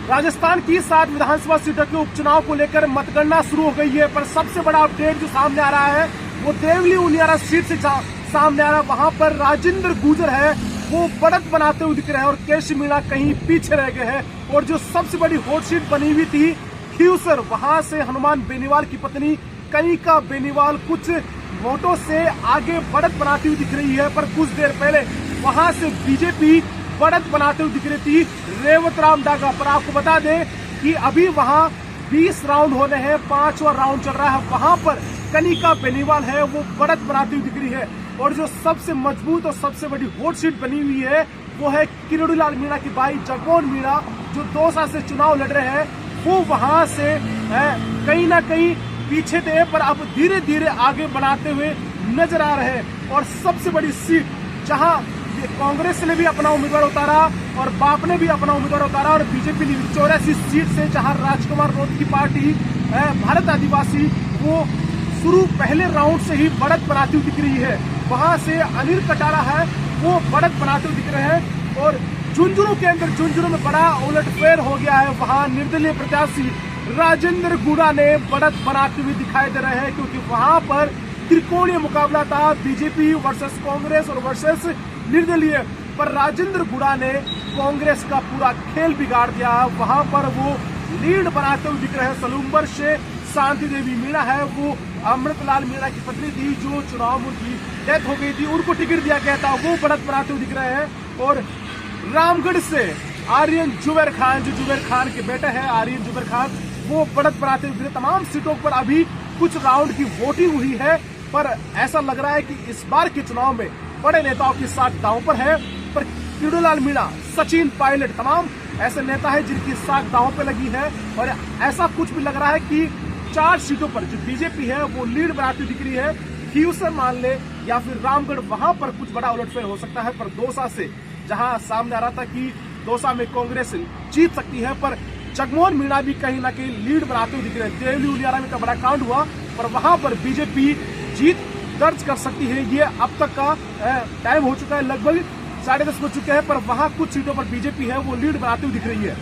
राजस्थान की 7 विधानसभा सीटों के उपचुनाव को लेकर मतगणना शुरू हो गई है, पर सबसे बड़ा अपडेट जो सामने आ रहा है वो देवली उनियारा सीट से सामने आ रहा है। वहां पर राजेंद्र गुर्जर है वो बढ़त बनाते हुए दिख रहे हैं और केशव मीणा कहीं पीछे रह गए हैं। और जो सबसे बड़ी हॉट सीट बनी हुई थी खीवसर, वहां से हनुमान बेनीवाल की पत्नी कनिका बेनीवाल कुछ वोटों से आगे बढ़त बनाती हुई दिख रही है, पर कुछ देर पहले वहां से बीजेपी बढ़त बनाते हुए दिख रही थी रेवत राम डागा। पर आपको बता दें कि अभी वहां 20 राउंड होने हैं, 5वां राउंड चल रहा है। वहां पर कनिका बेनीवाल है वो बढ़त बनाती हुई दिख रही है। और जो सबसे मजबूत और सबसे बड़ी हॉट सीट बनी हुई है वो है किरोड़ीलाल मीणा की भाई जगमोहन मीणा, जो दौसा से चुनाव लड़ रहे हैं। वो वहां से कहीं ना कहीं पीछे थे, पर अब धीरे धीरे आगे बढ़ाते हुए नजर आ रहे हैं। और सबसे बड़ी सीट जहां कांग्रेस ने भी अपना उम्मीदवार उतारा और बाप ने भी अपना उम्मीदवार उतारा, और बीजेपी ने 84 सीट से जहां राजकुमार रोत की पार्टी भारत आदिवासी वो शुरू पहले राउंड से ही बढ़त बनाती हुई दिख रही है। वहां से अनिल कटारा है वो बढ़त बनाते हुए दिख रहे हैं। और झुंझुनू के अंदर झुंझुनू में बड़ा उलटफेर हो गया है। वहां निर्दलीय प्रत्याशी राजेंद्र गुड़ा ने बढ़त बनाते हुए दिखाई दे रहे हैं, क्योंकि वहां पर त्रिकोणीय मुकाबला था, बीजेपी वर्सेस कांग्रेस और वर्सेस निर्दलीय। पर राजेंद्र गुड़ा ने कांग्रेस का पूरा खेल बिगाड़ दिया। वहां पर वो लीड बनाते हुए दिख रहे हैं। सलूम्बर से शांति देवी मीणा है वो अमृतलाल मीणा की पत्नी थी, जो चुनाव में उनकी डेथ हो गई थी, उनको टिकट दिया गया था, वो बढ़त बनाते हुए दिख रहे हैं। और रामगढ़ से आर्यन जुबैर खान, जो जुबैर खान के बेटे हैं आर्यन जुबैर खान, वो बढ़त बनाते हुए। तमाम सीटों पर अभी कुछ राउंड की वोटिंग हुई है, पर ऐसा लग रहा है कि इस बार के चुनाव में बड़े नेताओं की साख दांव पर है। पर किरोड़ीलाल मीणा, सचिन पायलट, तमाम ऐसे नेता हैं जिनकी साख दांव पे लगी है। और ऐसा कुछ भी लग रहा है कि 4 सीटों पर जो बीजेपी है वो लीड बनाती दिख रही है। खीवसर मान ले या फिर रामगढ़, वहां पर कुछ बड़ा उलटफेर हो सकता है। पर दौसा से जहां सामने आ रहा था कि दौसा में कांग्रेस जीत सकती है, पर जगमोहन मीणा भी कहीं ना कहीं लीड बनाते हुए दिख रहे हैं। देवली उनियारा में का बड़ा कांड हुआ, पर वहां पर बीजेपी जीत दर्ज कर सकती है। ये अब तक का टाइम हो चुका है, लगभग 10:30 बज चुके हैं, पर वहां कुछ सीटों पर बीजेपी है वो लीड बनाती हुई दिख रही है।